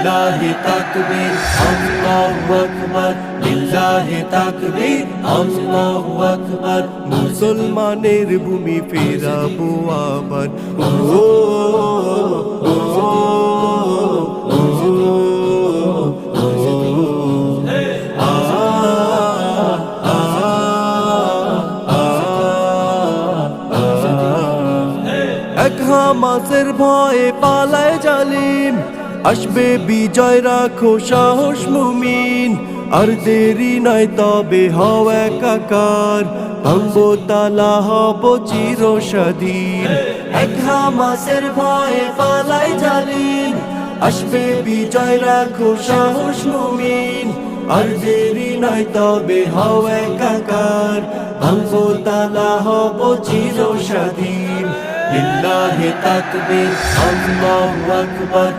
লিল্লাহি তাকবীর আল্লাহু আকবার লিল্লাহি তাকবীর আল্লাহু আকবার মুসলমানের ভূমি ফেরাবো আবার ও এক হামাসের ভয়ে পালায় জালিম আসবে বিজয় রাখো সাহস মুমিন আর দেরি নাই তবে হও একাকার ভাঙবো তালা হব চির স্বাধীন এক হামাসের ভয়ে পালায় জালিম আসবে বিজয় রাখো সাহস মুমিন আর দেরি নাই তবে হও একাকার ভাঙবো তালা হব চির স্বাধীন লিল্লাহি তাকবীর আল্লাহু আকবার